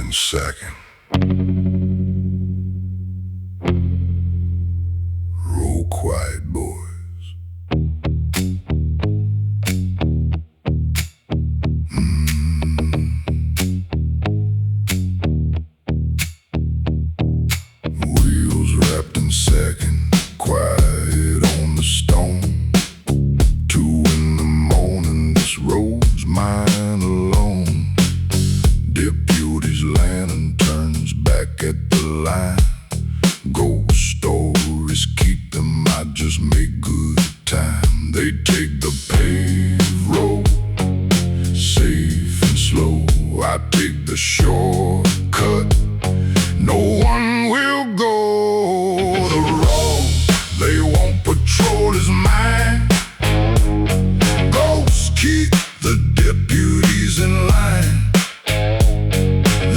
in second. Roll quiet, boys. Wheels wrapped in second, quiet on the stone. 2 in the morning, this road's mine alone. Deputy's lantern turns back at the line. Ghost stories keep them, I just make good time. They take the paved road, safe and slow. I take the shortcut, no one will go. The road they won't patrol is mine. Ghosts keep the deputies in line.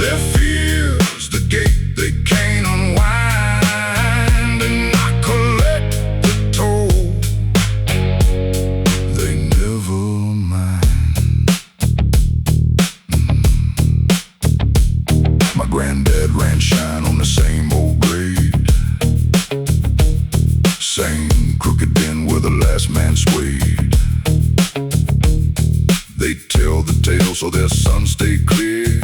Their fear's the gate they can't unwind, and I collect the toll. They never mind. My granddad ran shine on the same old grade, same crooked bend where the last man swayed. They tell the tale so their sons stay clear.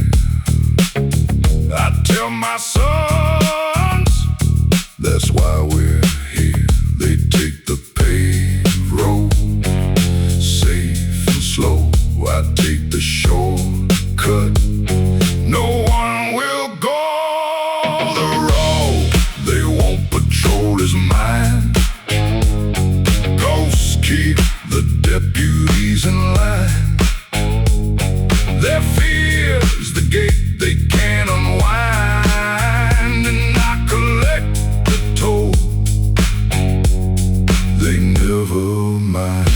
I tell my sons, that's why we're here. They take the paved road, safe and slow. I take the shortcut, no one will go. The road they won't patrol is mine. Ghosts keep the deputies in line. Their fear's the gate they can't unwind, and I collect the toll. They never mind.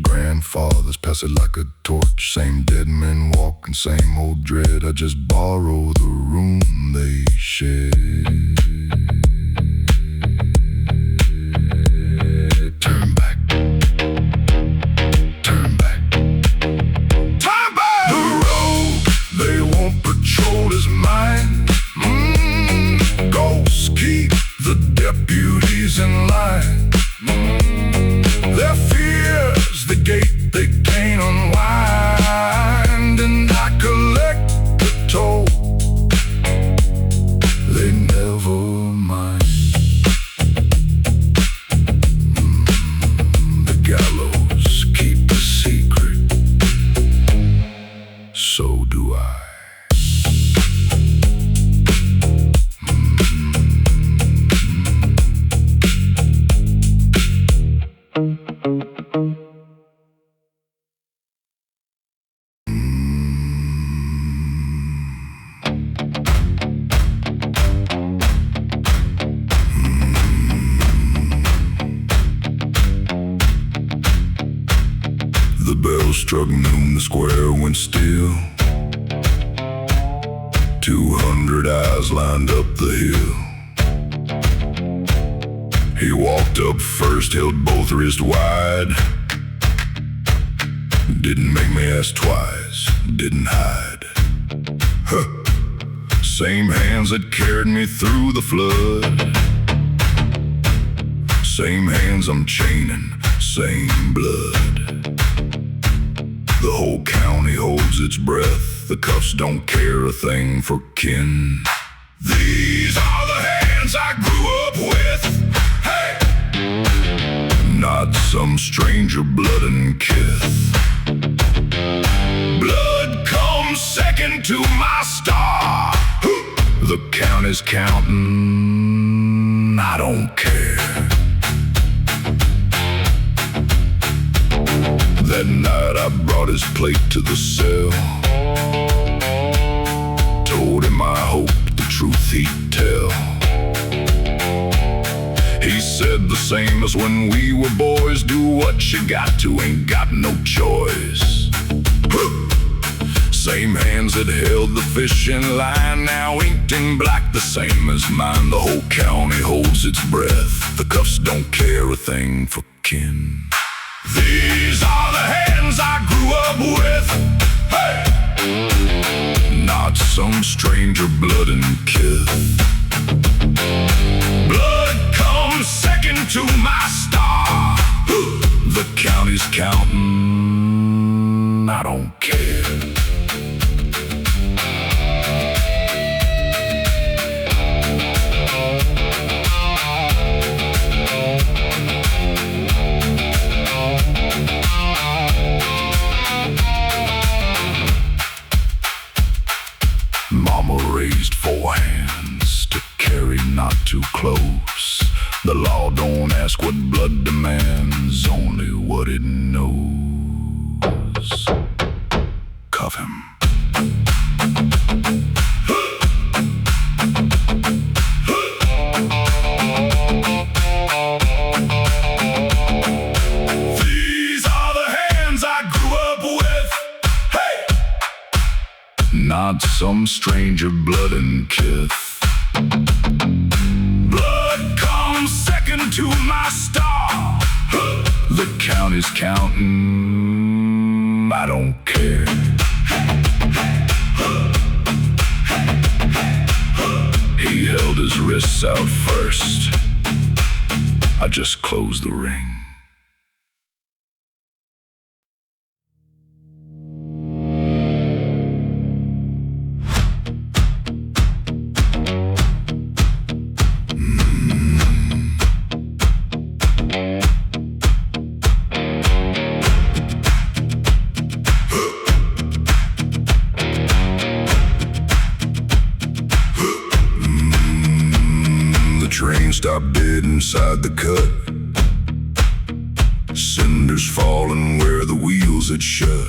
Grandfathers pass it like a torch. Same dead men walking, same old dread. I just borrow the room they share. Turn back, turn back, turn back. The road they won't patrol is mine. Ghosts keep the deputies in line. Their fear's the gate they can't unwind, and I collect the toll. They never mind. The gallows keep a secret, so do I. The bell struck noon, the square went still. 200 eyes lined up the hill. He walked up first, held both wrists wide. Didn't make me ask twice, didn't hide. Huh. Same hands that carried me through the flood. Same hands I'm chaining, same blood. The whole county holds its breath. The cuffs don't care a thing for kin. These are the hands I grew up with. Hey! Not some stranger blood and kith. Blood comes second to my star. The count is counting, I don't care. That night I brought his plate to the cell. Told him I hoped the truth he'd tell. He said the same as when we were boys, do what you got to, ain't got no choice. Same hands that held the fishing line, now inked in black, the same as mine. The whole county holds its breath, the cuffs don't care a thing for kin. These are the hands I grew up with, hey! Not some stranger blood and kith. Blood comes second to my star. The county's counting, I don't care. Mama raised 4 hands to carry not too close. The law don't ask what blood demands, only what it knows. Cuff him. These are the hands I grew up with, hey! Not some stranger blood and kith. Blood comes second to my star. The county's counting, I don't care. He held his wrists out first, I just closed the ring. Train stopped dead inside the cut. Cinders falling where the wheels had shut.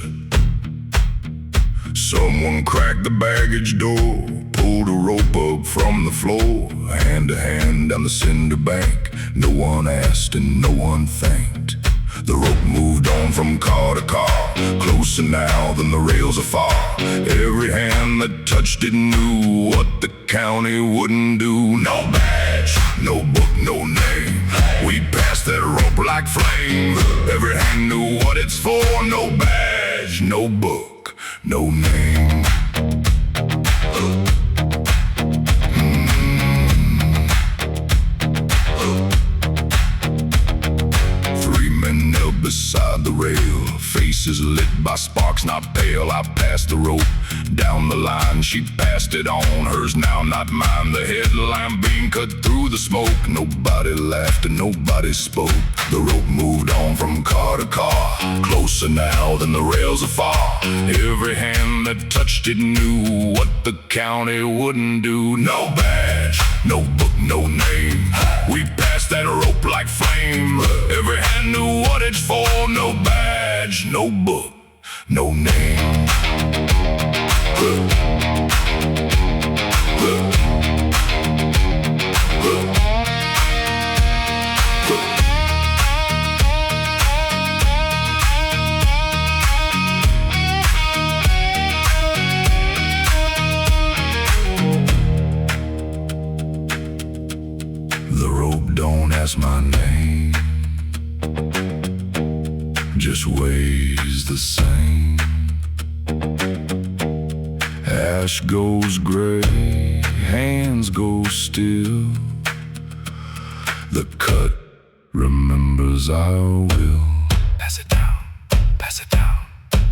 Someone cracked the baggage door, pulled a rope up from the floor, hand to hand down the cinder bank. No one asked and no one thanked. The rope moved on from car to car, closer now than the rails afar. Every hand that touched it knew what the county wouldn't do. No badge, no book, no name. We passed that rope like flame. Every hand knew what it's for. No badge, no book, no name. Beside the rail, faces lit by sparks not pale. I passed the rope down the line, she passed it on. Hers now, not mine. The headline beam cut through the smoke. Nobody laughed and nobody spoke. The rope moved on from car to car, closer now than the rails afar. Every hand that touched it knew what the county wouldn't do. No badge, no book, no name. We passed that rope like flame. Every hand knew what it's for. No badge, no book, no name. The rope don't ask my name, just weighs the same. Ash goes gray, hands go still. The cut remembers I will. Pass it down, pass it down,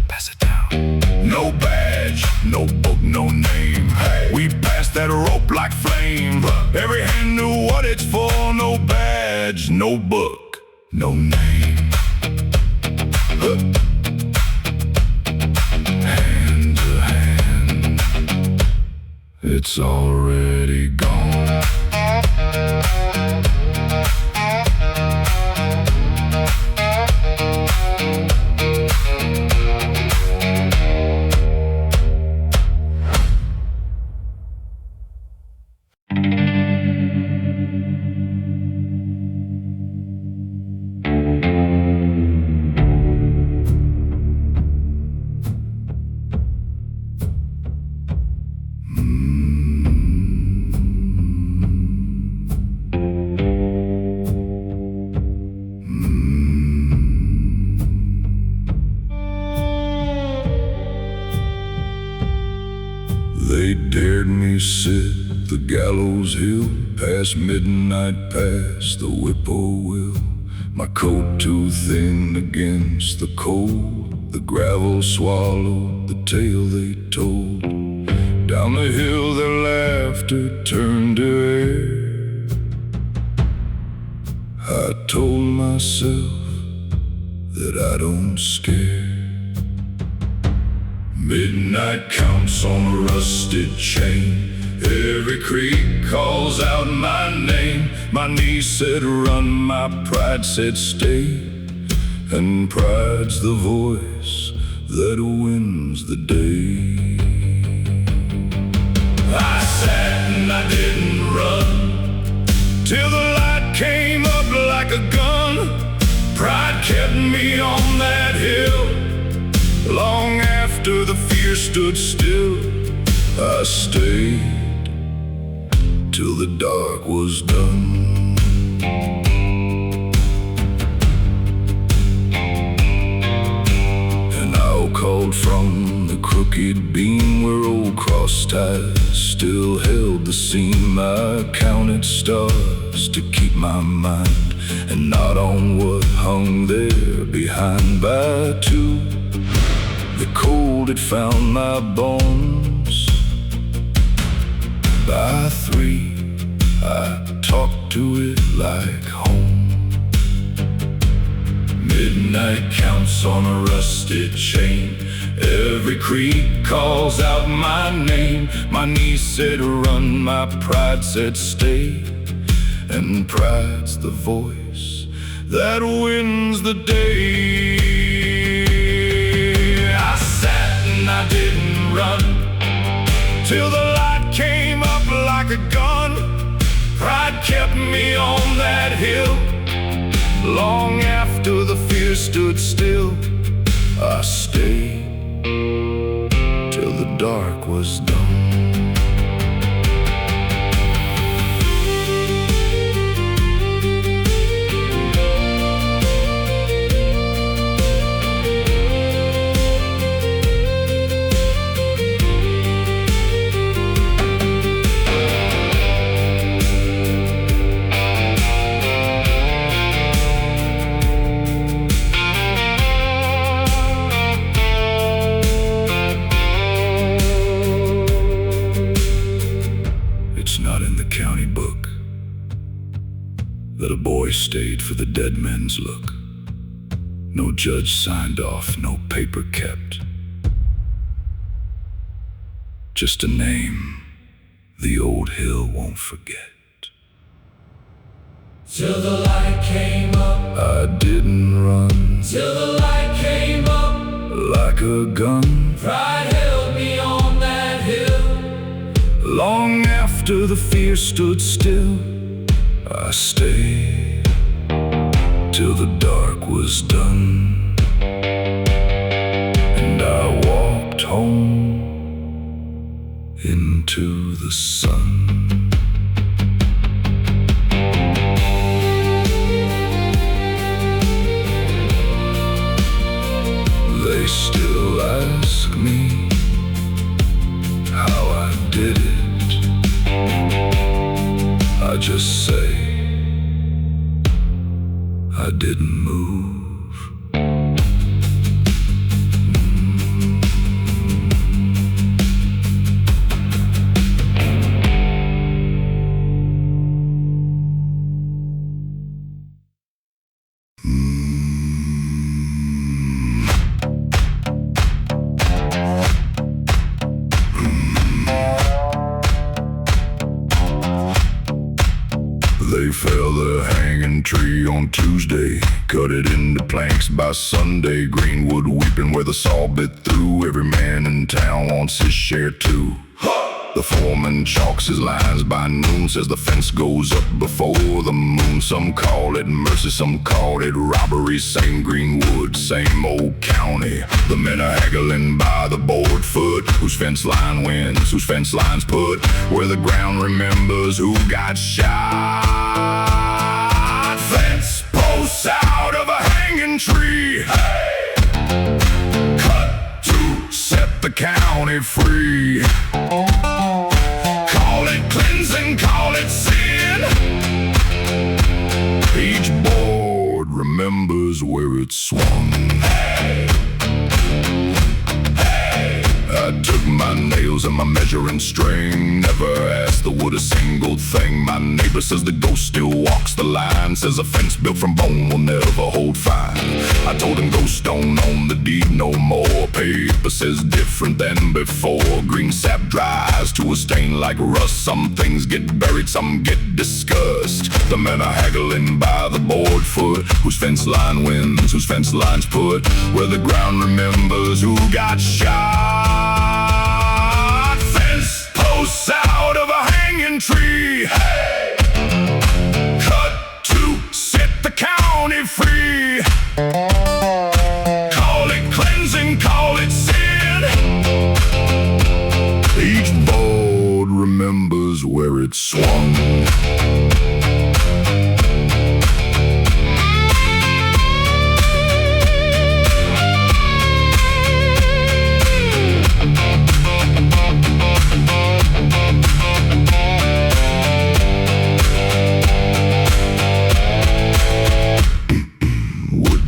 pass it down. No badge, no book, no name. We passed that rope like flame. Every hand knew what it's for. No badge, no book, no name. Hand to hand, it's already gone. the gallows hill, past midnight, past the whippoorwill. My coat too thin against the cold, the gravel swallowed the tale they told. Down the hill their laughter turned to air. I told myself that I don't scare. Midnight counts on a rusted chain. Every creak calls out my name. My knees said run, my pride said stay. And pride's the voice that wins the day. I sat and I didn't run till the light came up like a gun. Pride kept me on that hill. Long after the fear stood still, I stayed till the dark was done. An owl called from the crooked beam where old cross ties still held the seam. I counted stars to keep my mind, and not on what hung there behind. By two, the cold had found my bones. By three, I talked to it like home. Midnight counts on a rusted chain. Every creak calls out my name. My knees said run, my pride said stay. And pride's the voice that wins the day. I sat and I didn't run till the light came up like a gun. Pride kept me on that hill. Long after the fear stood still, I stayed till the dark was done. That a boy stayed for the dead men's look. No judge signed off, no paper kept. Just a name the old hill won't forget. Till the light came up, I didn't run till the light came up like a gun. Pride held me on that hill. Long after the fear stood still, I stayed till the dark was done. And I walked home into the sun. They still ask me how I did it. I just say I didn't move. They fell the hanging tree on Tuesday, cut it into planks by Sunday. Greenwood weeping where the saw bit through. Every man in town wants his share too. The foreman chalks his lines by noon, says the fence goes up before the moon. Some call it mercy, some call it robbery. Same Greenwood, same old county. The men are haggling by the board foot. Whose fence line wins, whose fence line's put where the ground remembers who got shot. Fence posts out of a hanging tree, hey! Cut to set the county free. Call it cleansing remembers where it swung. I took my nails and my measuring string, never asked the wood a single thing. My neighbor says the ghost still walks the line, says a fence built from bone will never hold fine. I told him ghosts don't own the deed no more. Paper says different than before. Green sap dries to a stain like rust. Some things get buried, some get discussed. The men are haggling by the board foot. Whose fence line wins, whose fence line's put where the ground remembers who got shot. Fence posts out of a hanging tree, hey! Cut to set the county free. Call it cleansing, call it sin. Each board remembers where it swung.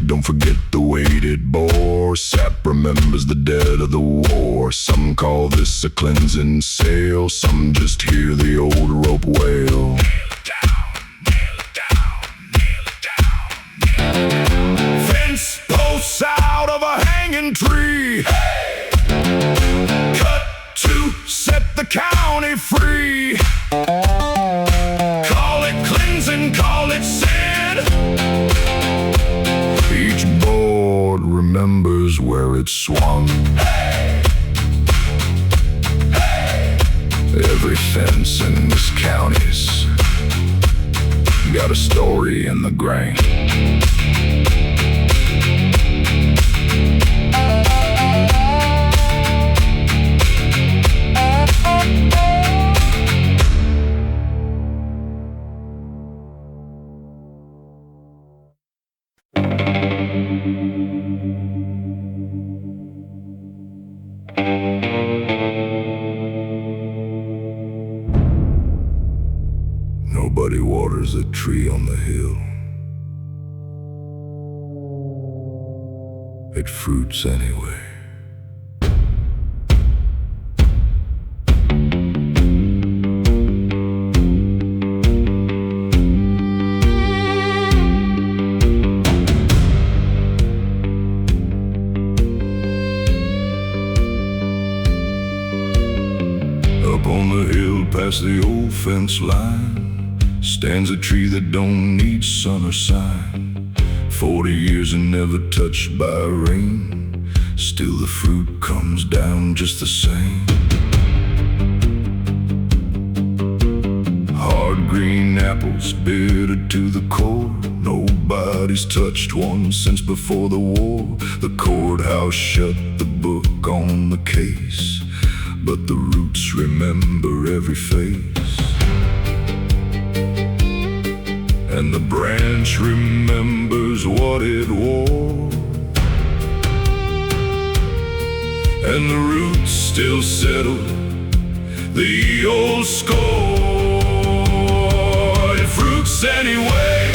Don't forget the weight it bore. Sap remembers the dead of the war. Some call this a cleansing sail, some just hear the old rope wail. Nail it down, nail it down, nail it down, nail it down. Fence posts out of a hanging tree, hey! Cut to set the county free. Call it cleansing, call it sin. Each board remembers where it swung. Hey! Hey! Every fence in this county's got a story in the grain. Nobody waters a tree on the hill. It fruits anyway. Up on the hill past the old fence line stands a tree that don't need sun or sign. 40 years and never touched by rain, still the fruit comes down just the same. Hard green apples, bitter to the core. Nobody's touched one since before the war. The courthouse shut the book on the case, but the roots remember every face. And the branch remembers what it wore. And the roots still settle the old score. It fruits anyway,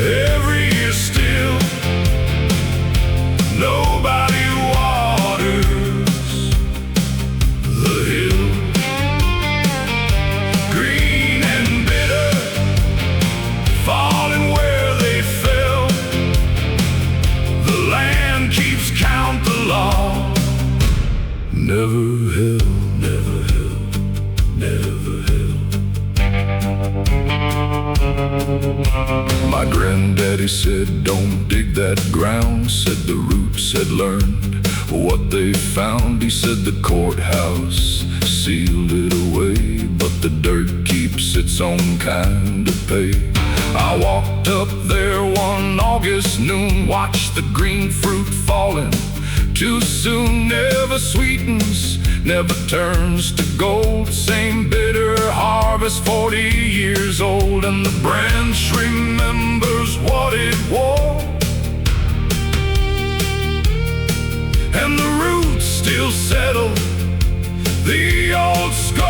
every year still. Nobody waters the hill. Green and bitter, falling where they fell. The land keeps count the law. Never held, never held, never held. My granddaddy said, don't dig that ground. Said the roots had learned what they found. He said the courthouse sealed it away, but the dirt keeps its own kind of pay. I walked up there one August noon, watched the green fruit falling too soon. Never sweetens, never turns to gold. Same bitter harvest, 40 years old. And the branch remembers what it wore. And the roots still settle the old score.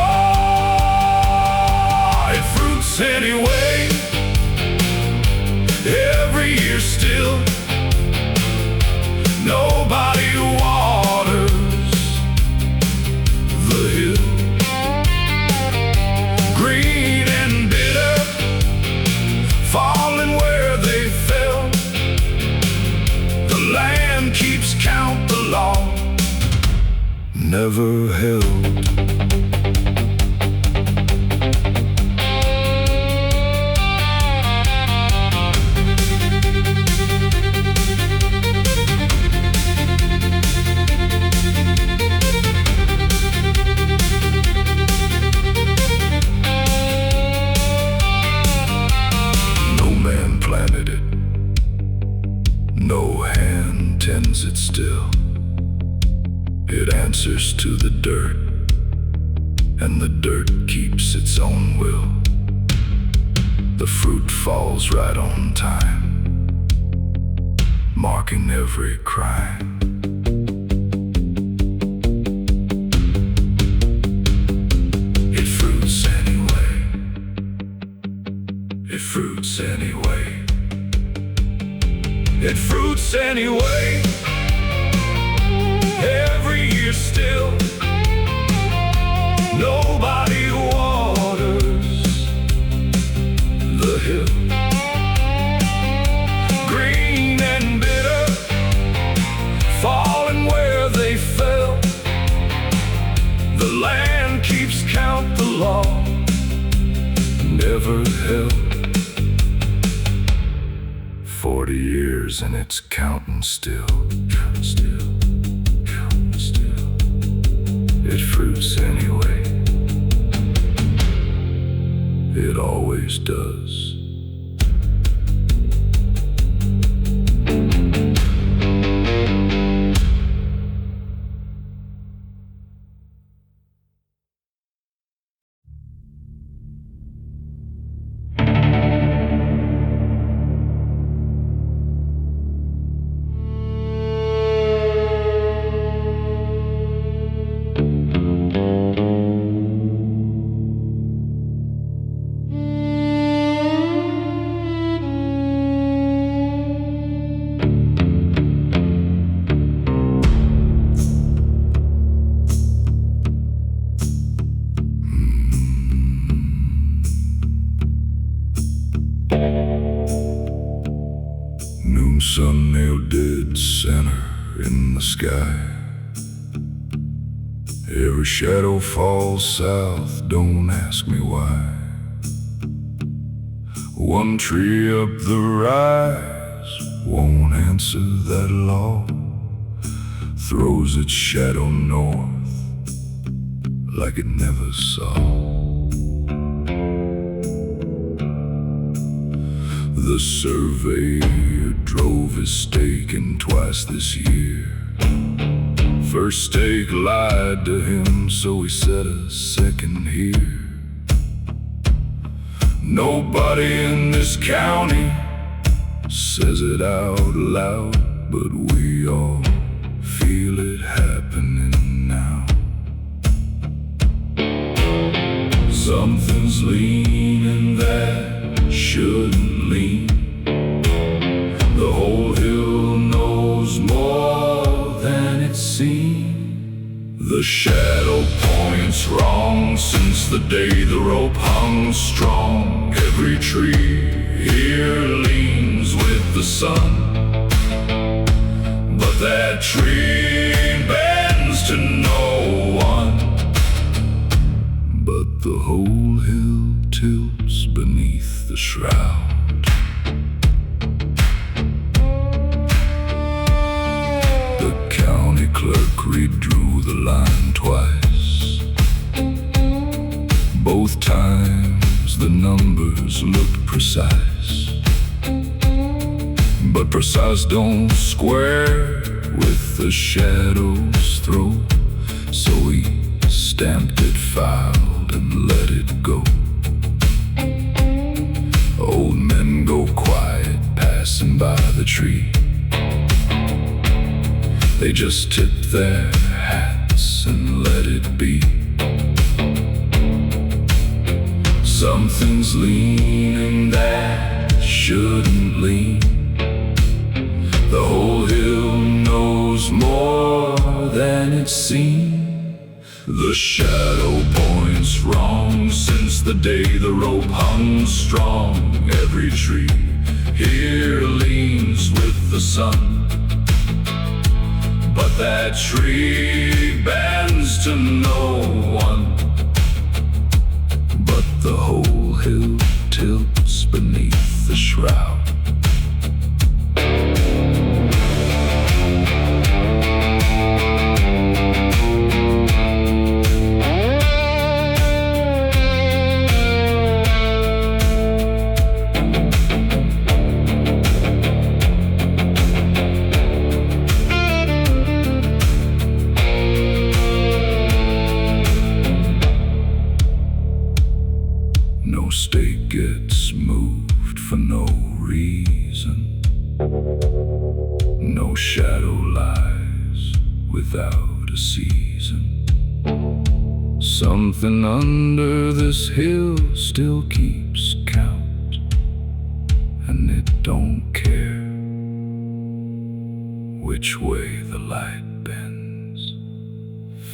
It fruits anyway, every year. never held. No man planted it, no hand tends it still. It answers to the dirt, and the dirt keeps its own will. The fruit falls right on time, marking every crime. It fruits anyway. It fruits anyway. It fruits anyway. Every year still, nobody waters the hill. Green and bitter, falling where they fell. The land keeps count, the law never held. 40 years and it's counting still. It fruits anyway. It always does. Noon sun nailed dead center in the sky. Every shadow falls south, don't ask me why. One tree up the rise won't answer that law, throws its shadow north like it never saw. The surveyor drove his stake in twice this year. First stake lied to him, so he set a second here. Nobody in this county says it out loud, but we all feel it happening now. Something's leaning that shouldn't lean. The whole hill knows more than it's seen. The shadow points wrong since the day the rope hung strong. Every tree here leans with the sun, but that tree bends to no one. But the whole hill tilts beneath the shroud. The county clerk redrew the line twice. Both times the numbers looked precise, but precise don't square with the shadow's throw. So he stamped it, filed, and let it go. Old men go quiet, passing by the tree. They just tip their hats and let it be. Something's leaning that shouldn't lean. The whole hill knows more than it's seen. The shadow points wrong since the day the rope hung strong. Every tree here leans with the sun, but that tree bends to no one. But the whole hill tilts beneath the shroud. No stake gets moved for no reason. No shadow lies without a season. Something under this hill still keeps count, and it don't care which way the light bends.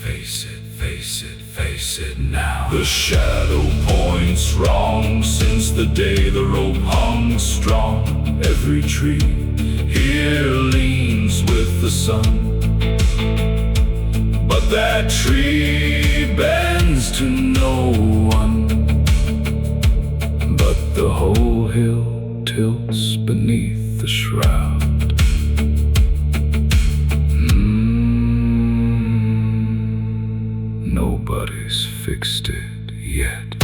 Face it, face it, face it now. The shadow points wrong since the day the rope hung strong. Every tree here leans with the sun, but that tree bends to no one. But the whole hill tilts beneath the shroud. Nobody's fixed it yet.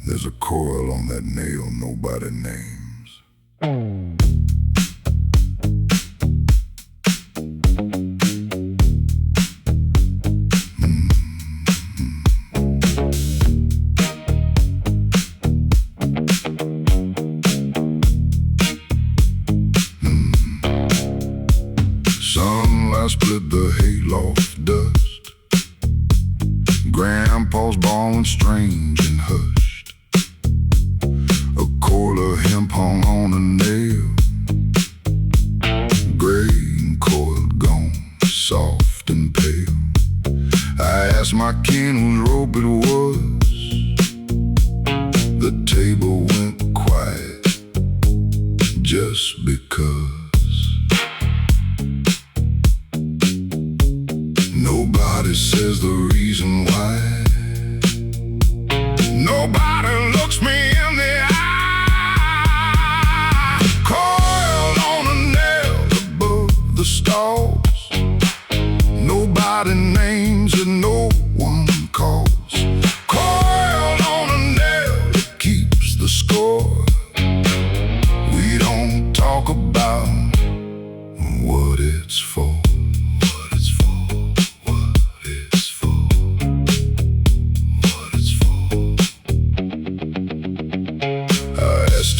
There's a coil on that nail nobody names. Sunlight split the hayloft dust. Grandpa's bawling strange and hushed. A coil of hemp hung on a nail. Gray and coiled, gone, soft and pale. I asked my kin whose rope it was. The table went quiet just because. Nobody says the reason why. Nobody looks me in the eye. Coiled on a nail above the stalls. Nobody names it, no one calls. Coiled on a nail that keeps the score. We don't talk about what it's for.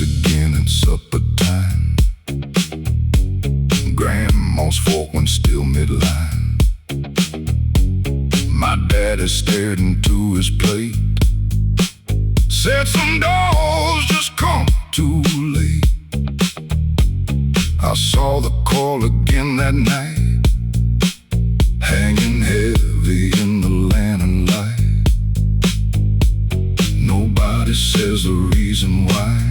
Again at supper time. Grandma's fork went still midline. My daddy stared into his plate. Said some doors just come too late. I saw the coil again that night, hanging heavy in the lantern light. Nobody says the reason why.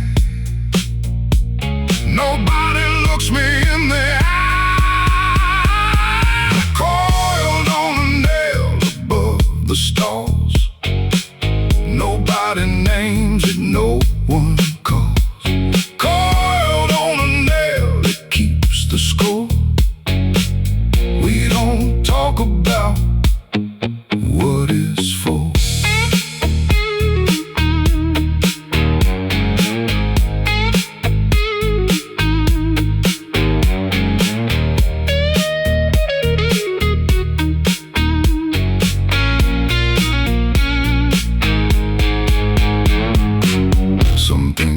Nobody looks me in the eye. Coiled on a nail above the stalls. Nobody names it, no one calls. Coiled on a nail that keeps the score. We don't talk about what it's for.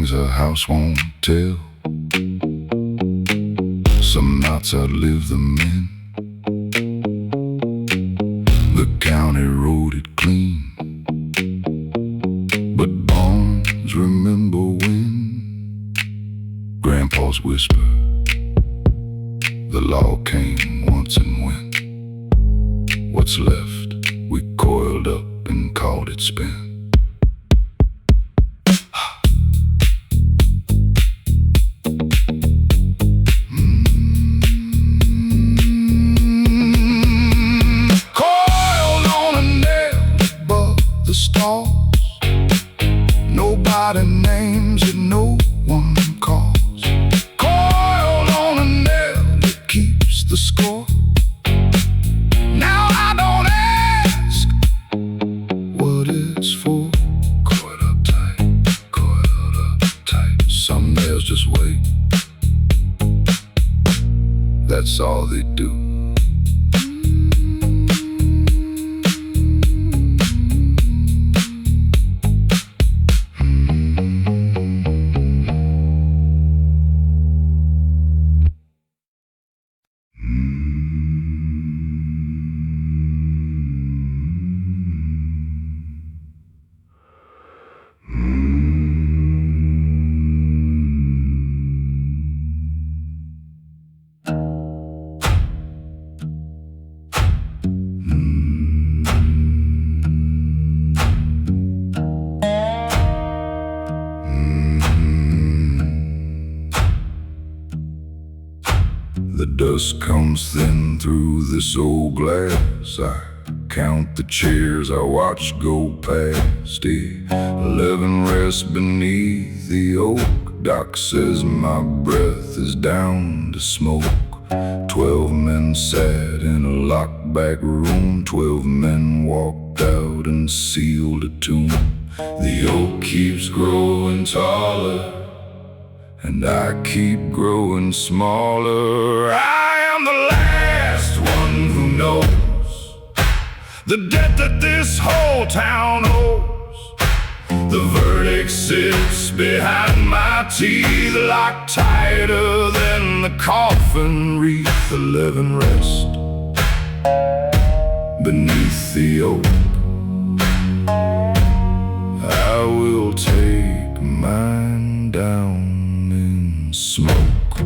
A house won't tell. Some nights outlive the men. The county road it clean. The law came once and went. What's left, we coiled up and called it spent. Coiled on a nail above the stars. Nobody names it, no one calls. Coiled on a nail that keeps the score. Now I don't ask what it's for. Coiled up tight. Some nails just wait. That's all they do. The dust comes thin through this old glass. I count the chairs I watch go past. 11 rest beneath the oak. Doc says my breath is down to smoke. 12 men sat in a locked back room. 12 men walked out and sealed a tomb. The oak keeps growing taller, and I keep growing smaller. I am the last one who knows the debt that this whole town owes. The verdict sits behind my teeth, locked tighter than the coffin wreath. 11 rest beneath the oak. I will take mine down in smoke.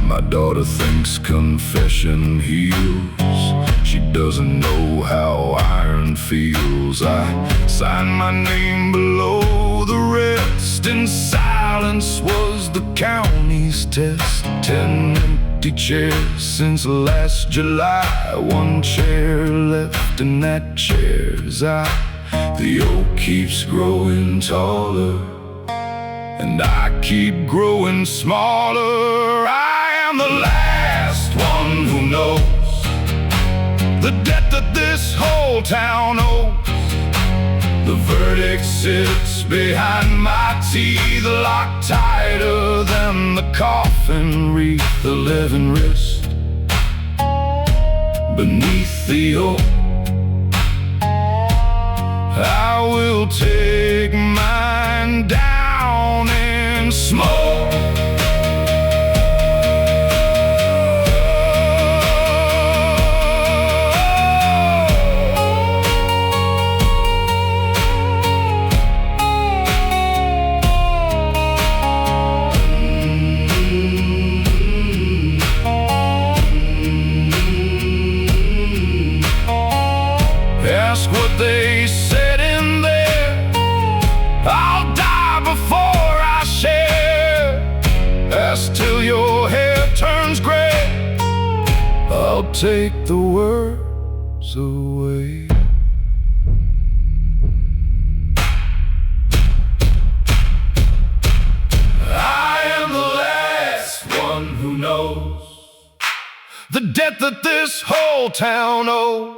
My daughter thinks confession heals. She doesn't know how iron feels. I sign my name below the rest, and silence was the county's test. 10 empty chairs since last July. 1 chair left, and that chair's I. The oak keeps growing taller, and I keep growing smaller. I am the last one who knows the debt that this whole town owes. The verdict sits behind my teeth, locked tighter than the coffin wreath. 11 wrist beneath the oak. I will take mine down in smoke. Ask what they said in there. I'll die before I share. Ask till your hair turns gray. I'll take the words away. I am the last one who knows the debt that this whole town owes.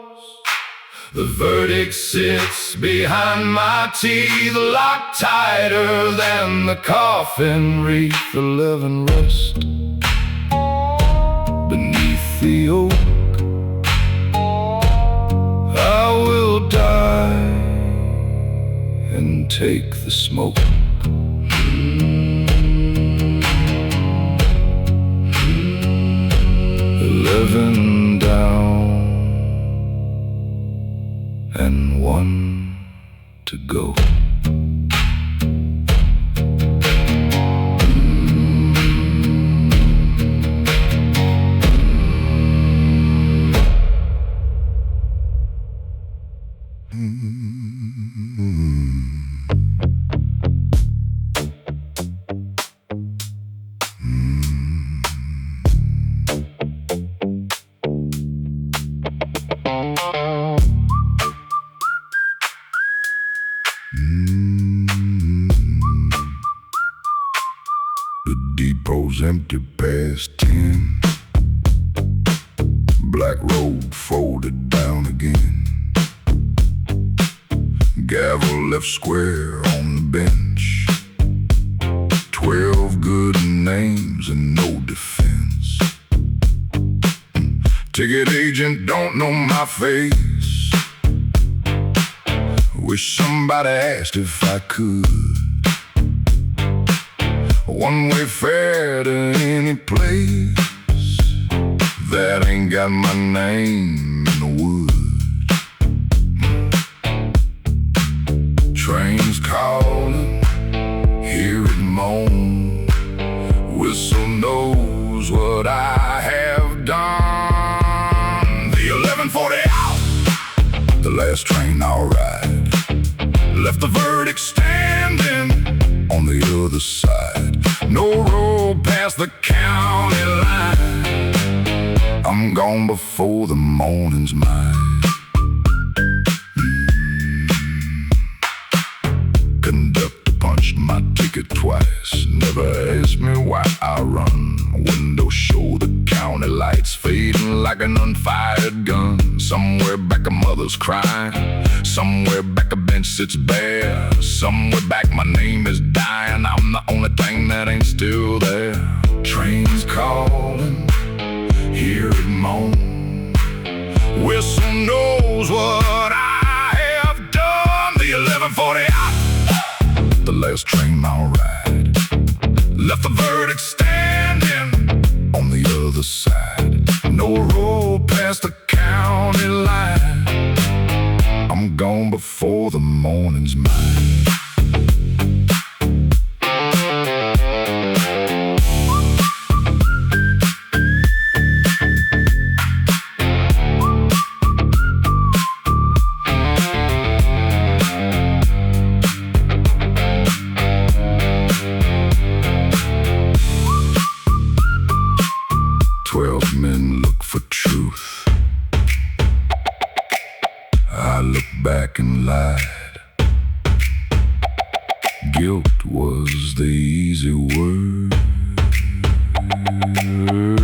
The verdict sits behind my teeth, locked tighter than the coffin wreath. 11 rest beneath the oak. I will die and take the smoke. 11 down and 1 to go. The depot's empty past 10. Black road folded down again. Gavel left square on the bench. 12 good names and no defense. Ticket agent don't know my face. Wish somebody asked if I could. One-way fare to any place that ain't got my name in the wood. Trains calling, hear it moan. Whistle knows what I have done. The 11:40 out, the last train I'll ride. Left the verdict standing on the other side. No road past the county line. I'm gone before the morning's mine. Conductor punched my ticket twice. Never asked me why I run. Window show the county lights fading like an unfired gun. Somewhere back a mother's crying. Somewhere back a bench sits bare. Somewhere back my name is dying. I'm the only thing that ain't still there. Trains calling, hear it moan. Whistle knows what I have done. The 11:40 out, the last train I'll ride. Left the verdict standing on the other side. No road past the county line. I'm gone before the morning's mine. Back and lied. Guilt was the easy word.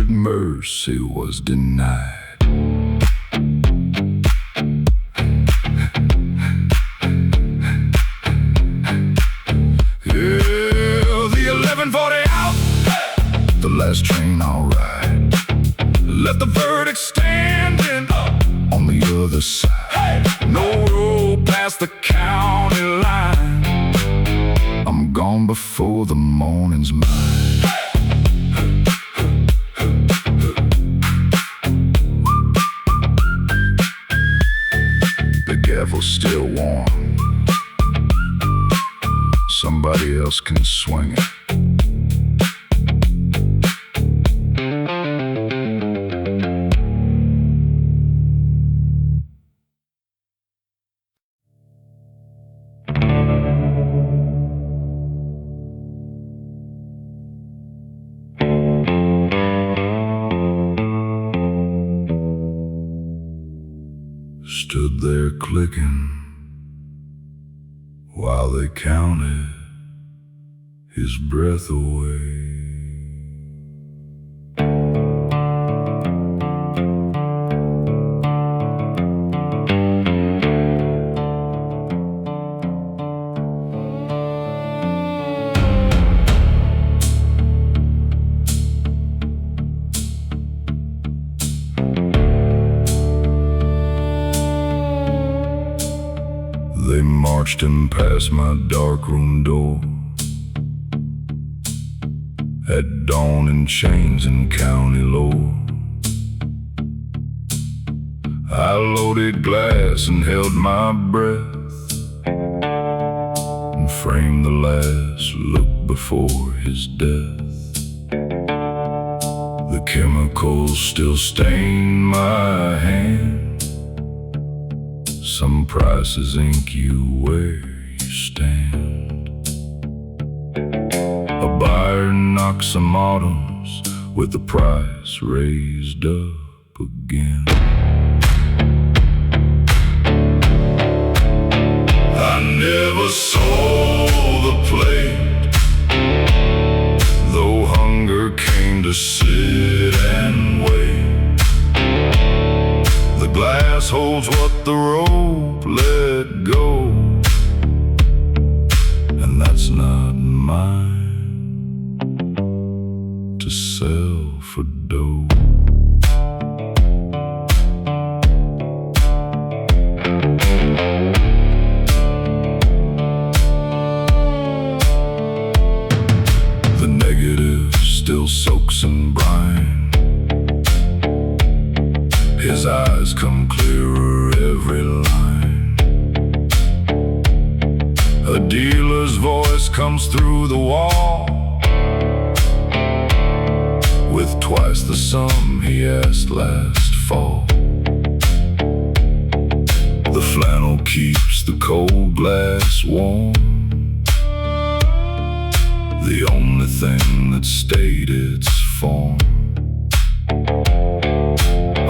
Mercy was denied. Yeah, the 11:40 out, the last train I'll ride. Let the verdict standing on the other side. No road past the county line. I'm gone before the morning's mine. The gavel's still warm. Somebody else can swing it. Stood there clicking while they counted his breath away. They marched him past my dark room door at dawn in chains and county lore. I loaded glass and held my breath and framed the last look before his death. The chemicals still stain my hand. Some prices ink you where you stand. A buyer knocks some autumns with the price raised up again. I never saw the plate, though to sit and wait. The glass holds what the rope let go, and that's not mine to sell for dough. Still soaks in brine. His eyes come clearer every line. A dealer's voice comes through the wall, with twice the sum he asked last fall. The flannel keeps the cold glass warm, the only thing that stayed its form.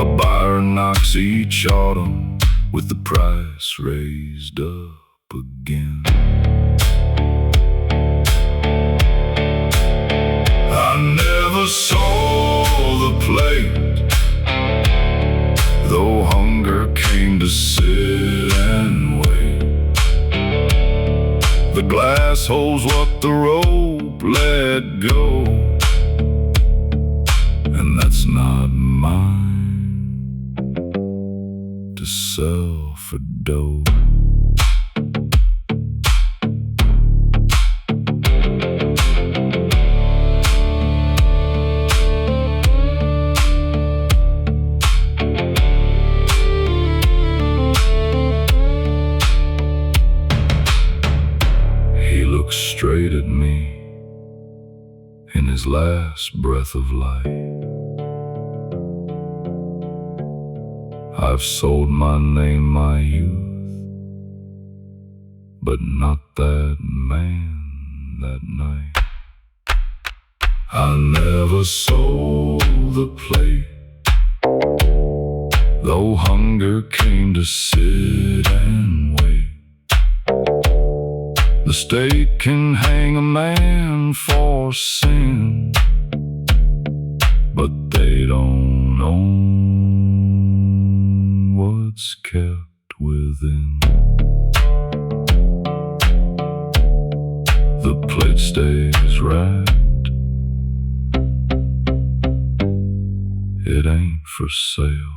A buyer knocks each autumn with the price raised up again. I never saw the plate, though hunger came to sit and wait. The glass holds what the rope let go, and that's not mine to sell for dough. Straight at me in his last breath of life. I've sold my name, my youth, but not that man that night. I never sold the plate, though hunger came to sit and wait. The state can hang a man for sin, but they don't own what's kept within. The plate stays wrapped, it ain't for sale.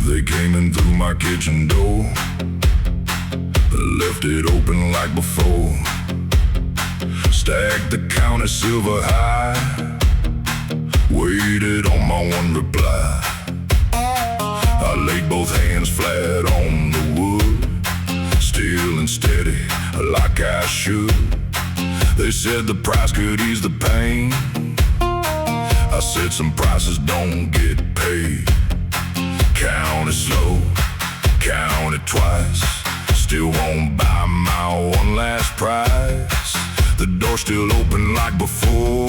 They came in through my kitchen door, left it open like before. Stacked the counter silver high, waited on my one reply. I laid both hands flat on the wood, still and steady like I should. They said the price could ease the pain. I said some prices don't get paid. Count it slow, count it twice, still won't buy my one last price. The door's still open like before.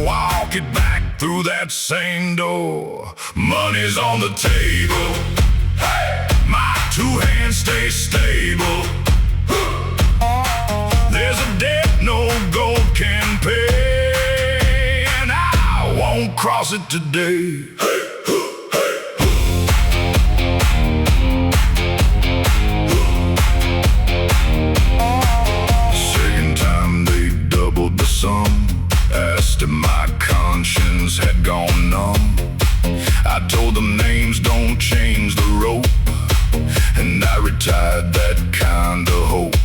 Walk it back through that same door. Money's on the table, hey! My two hands stay stable. There's a debt no gold can pay, and I won't cross it today. Hey! Asked if my conscience had gone numb. I told them names don't change the rope, and I retired that kind of hope.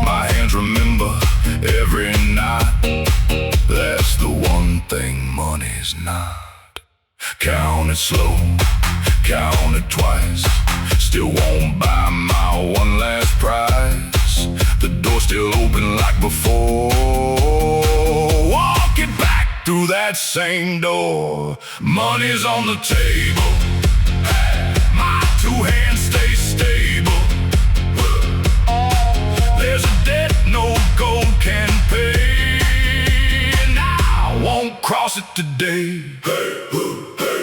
My hands remember every night. That's the one thing money's not. Count it slow, count it twice, still won't buy my one last price. The door before. Walking back through that same door. Money's on the table. My two hands stay stable. There's a debt no gold can pay, and I won't cross it today. Hey, hey.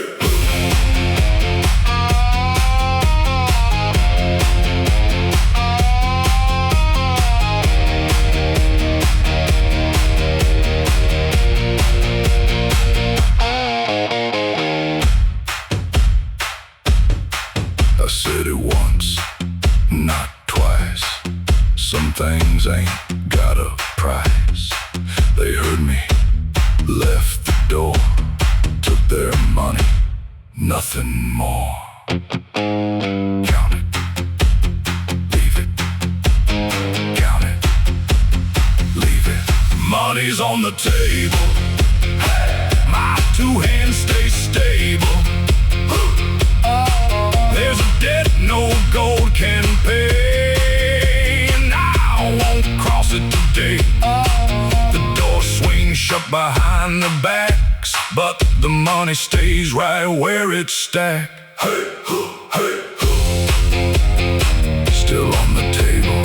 I said it once, not twice. Some things ain't got a price. They heard me, left the door, took their money, nothing more. Count it, leave it. Count it, leave it. Money's on the table. My two hands stay stable. There's a debt no gold can pay, and I won't cross it today. The door swings shut behind the backs, but the money stays right where it's stacked. Hey, hey, still on the table,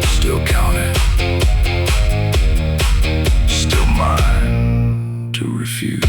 still counted, still mine to refuse.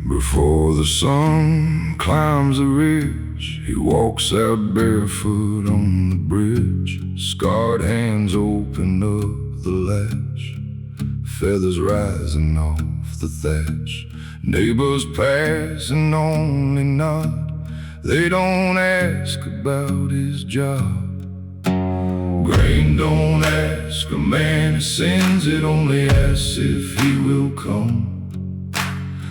Before the sun climbs the ridge, he walks out barefoot on the bridge. Scarred hands open up the latch, feathers rising off the thatch. Neighbors pass and only nod, they don't ask about his job. Grain don't ask a man who sends it, only asks if he will come.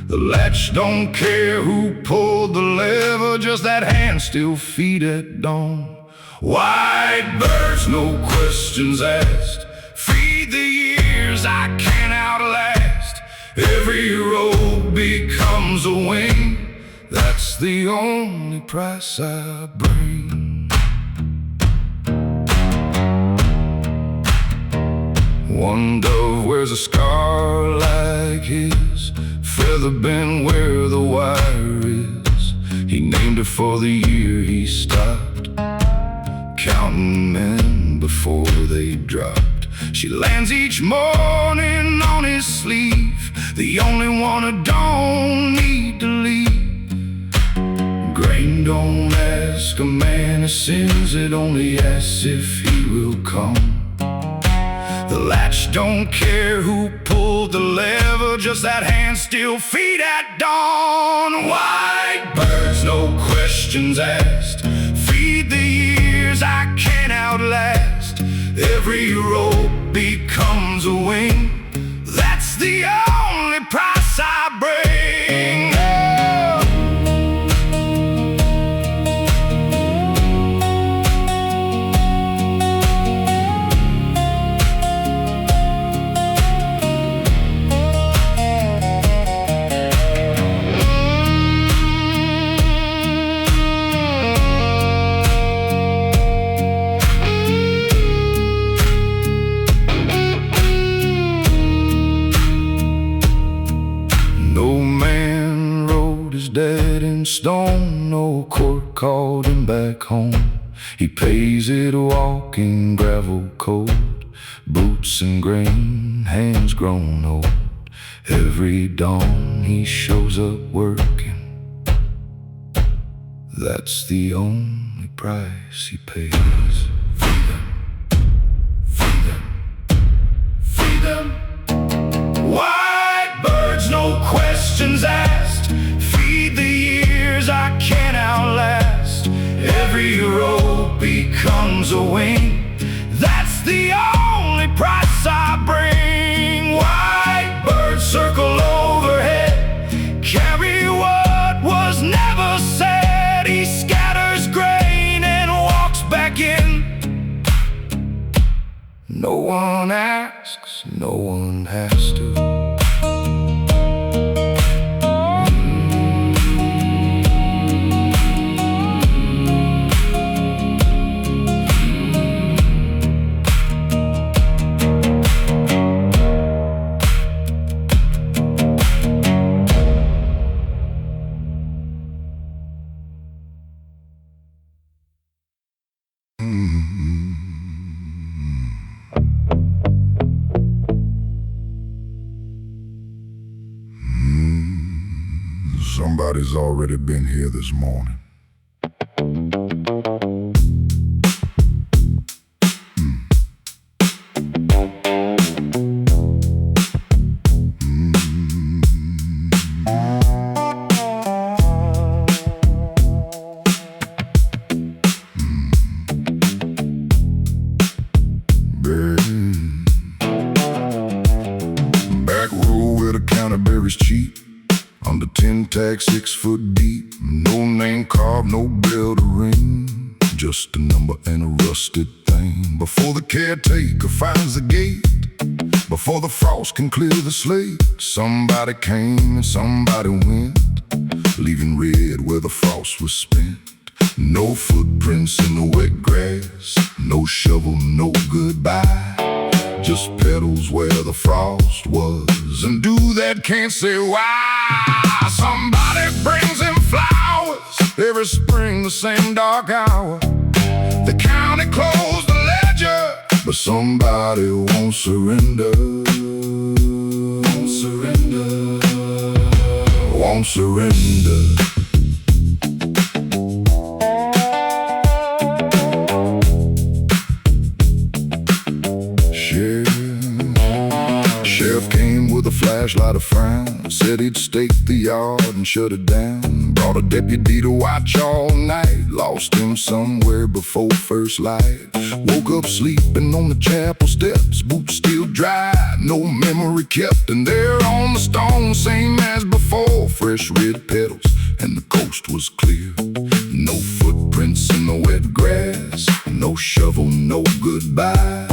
The latch don't care who pulled the lever, just that hand still feet at dawn. White birds, no questions asked, feed the years I can't outlast. Every road becomes a wing, that's the only price I bring. One dove wears a scar like his, feather bent where the wire is. He named her for the year he stopped counting men before they dropped. She lands each morning on his sleeve, the only one who don't need to leave. Grain don't ask a man who sends it, only asks if he will come. The latch don't care who pulled the lever, just that hand still feet at dawn. White birds, no questions asked, feed the years I can't outlast. Every rope becomes a wing, that's the only price I bring. Dead in stone, no court called him back home. He pays it walking gravel cold, boots and grain, hands grown old. Every dawn he shows up working, that's the only price he pays. Feed them, feed them, feed them. White birds, no questions asked, feed the years I can't outlast. Every rope becomes a wing, that's the only price I No one asks, no one has to. Somebody's already been here this morning. Back row where the counterberry's cheap. Under 10 tags, 6 foot deep. No name carved, no bell to ring. Just a number and a rusted thing. Before the caretaker finds the gate, before the frost can clear the slate, somebody came and somebody went, leaving red where the frost was spent. No footprints in the wet grass, no shovel, no goodbye. Just petals where the frost was, and do that can't say why. Somebody brings him flowers every spring, the same dark hour. The county closed the ledger, but somebody won't surrender. Won't surrender. Won't surrender. Sheriff came with a flashlight, a frown, said he'd stake the yard and shut it down. Brought a deputy to watch all night, lost him somewhere before first light. Woke up sleeping on the chapel steps, boots still dry, no memory kept. And there on the stone, same as before, fresh red petals and the coast was clear. No footprints in the wet grass, no shovel, no goodbye.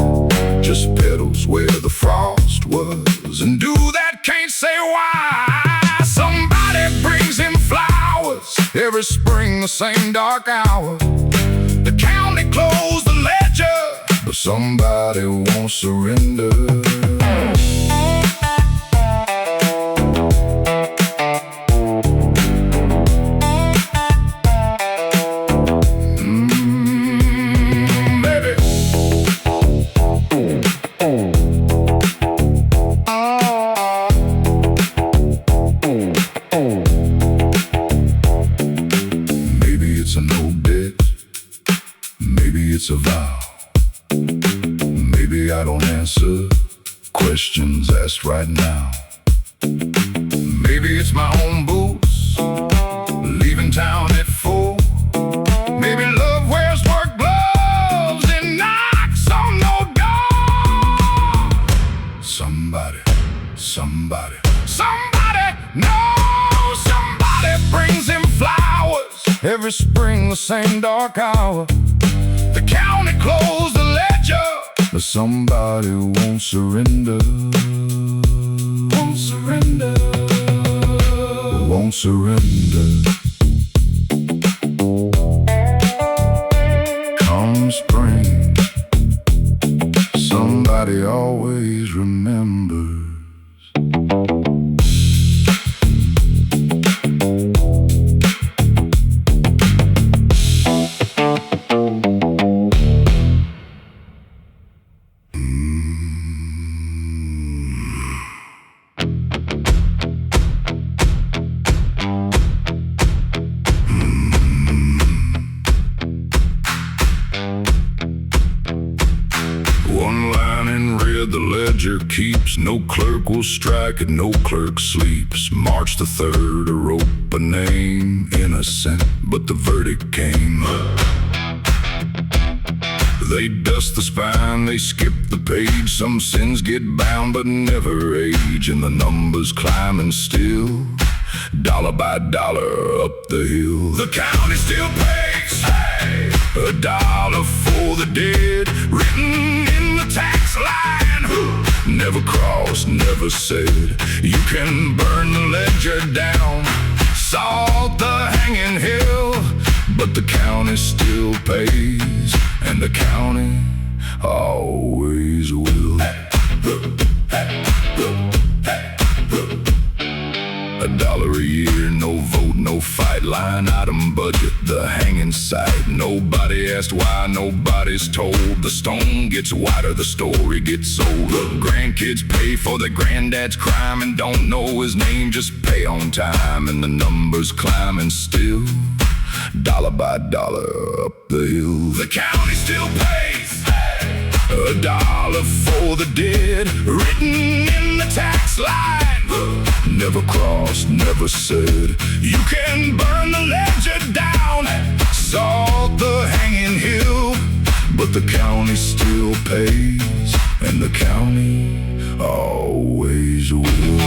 Just petals where the frost was, and do that can't say why. Somebody brings him flowers every spring, the same dark hour. The county closed the ledger, but somebody won't surrender. It's a vow. Maybe I don't answer questions asked right now. Maybe it's my own boots, leaving town at 4. Maybe love wears work gloves and knocks on no door. Somebody, no, somebody brings him flowers every spring, the same dark hour. The county closed the ledger, but somebody won't surrender. Won't surrender. Won't surrender. Come spring, somebody always remembers. The ledger keeps, no clerk will strike it, no clerk sleeps. March the 3rd, a rope, a name, innocent, but the verdict came. They dust the spine, they skip the page. Some sins get bound but never age, and the numbers climbing still, dollar by dollar up the hill. The county still pays, hey, $1 for the dead, written in the tax never crossed, never said. You can burn the ledger down, salt the hanging hill, but the county still pays, and the county always will. $1 a year, no vote, no fight, line item budget, the hanging site. Nobody asked why, nobody's told. The stone gets wider, the story gets old. The grandkids pay for their granddad's crime and don't know his name, just pay on time. And the numbers climbing still, dollar by dollar up the hill. The county still pays $1 for the dead, written in the tax line. Never crossed, never said. You can burn the ledger down, salt the hanging hill, but the county still pays, and the county always will.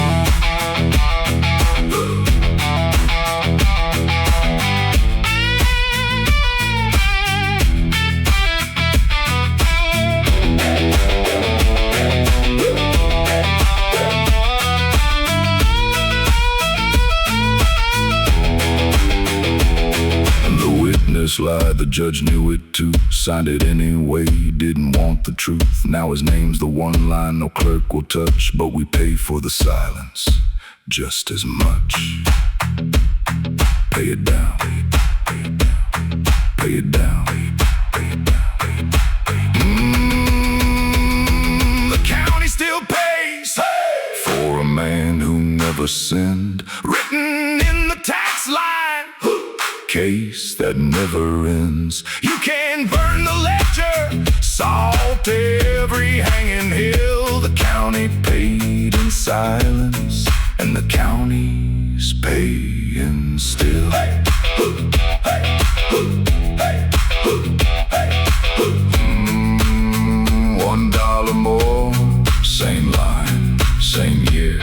Lied, the judge knew it too, signed it anyway, didn't want the truth. Now his name's the one line no clerk will touch, but we pay for the silence just as much. Pay it down, pay it down. The county still pays for a man who never sinned, written in the tax line. Case that never ends. You can burn the ledger, salt every hanging hill. The county paid in silence, and the county's paying still. Hey, hey, hey, $1 more, same line, same year.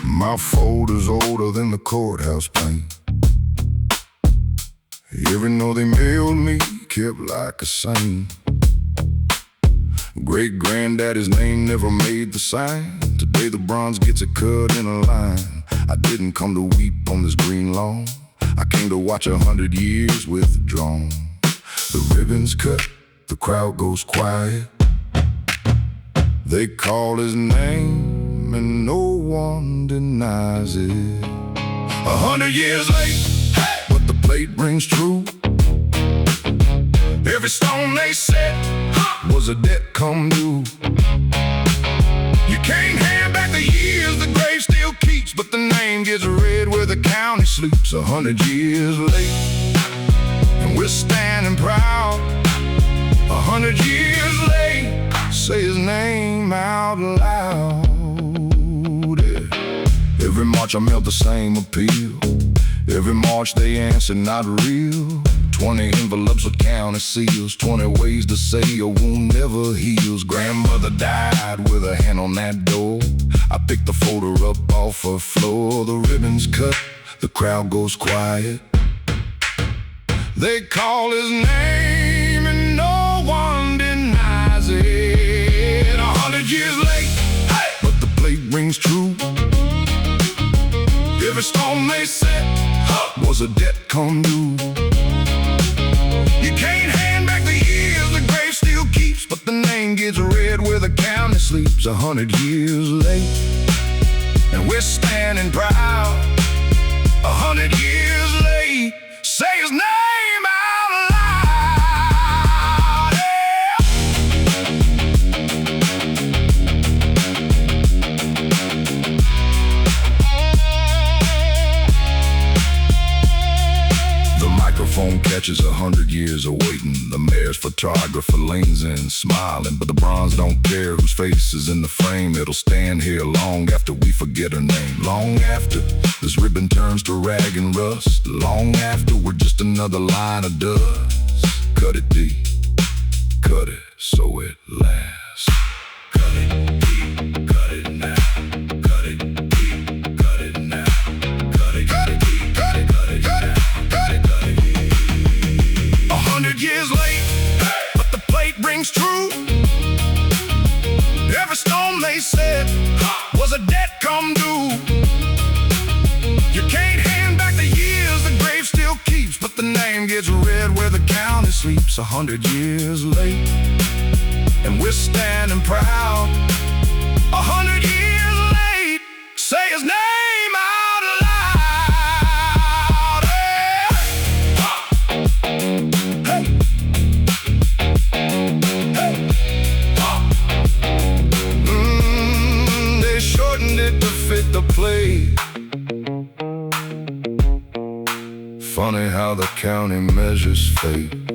My folder's older than the courthouse paint. Even though they mailed me, kept like a saint. Great-granddaddy's name never made the sign. Today the bronze gets it cut in a line. I didn't come to weep on this green lawn. I came to watch 100 years withdrawn. The ribbon's cut, the crowd goes quiet. They call his name and no one denies it. 100 years late, but the plate rings true. Every stone they set was a debt come due. You can't hand back the years the grave still keeps, but the name gets read where the county sleeps. 100 years late, and we're standing proud. 100 years late, say his name out loud. Yeah. Every March I mailed the same appeal. Every March they answer not real. 20 envelopes with county seals, 20 ways to say a wound never heals. Grandmother died with a hand on that door. I picked the folder up off her floor. The ribbon's cut, the crowd goes quiet. They call his name and no one denies it. 100 years late, but the plate rings true. Every stone they set was a debt come due. You can't hand back the years the grave still keeps, but the name gets read where the county sleeps. 100 years late, and we're standing proud. 100 years late, say his name out loud. Yeah. The microphone catches 100 years of waiting. The mayor cares? Photographer leans in, smiling, but the bronze don't care whose face is in the frame. It'll stand here long after we forget her name. Long after this ribbon turns to rag and rust. Long after we're just another line of dust. Cut it deep, cut it so it lasts. Cut it deep, cut it now. Cut it deep, cut it now. Cut it deep, cut it now. Cut it deep. 100 years late, but the plate rings true. Every stone they said was a debt come due. You can't hand back the years, the grave still keeps, but the name gets read where the county sleeps. 100 years late, and we're standing proud. 100 years late, say his name out loud. Hey. Hey. They shortened it to fit the play. Funny how the county measures fate.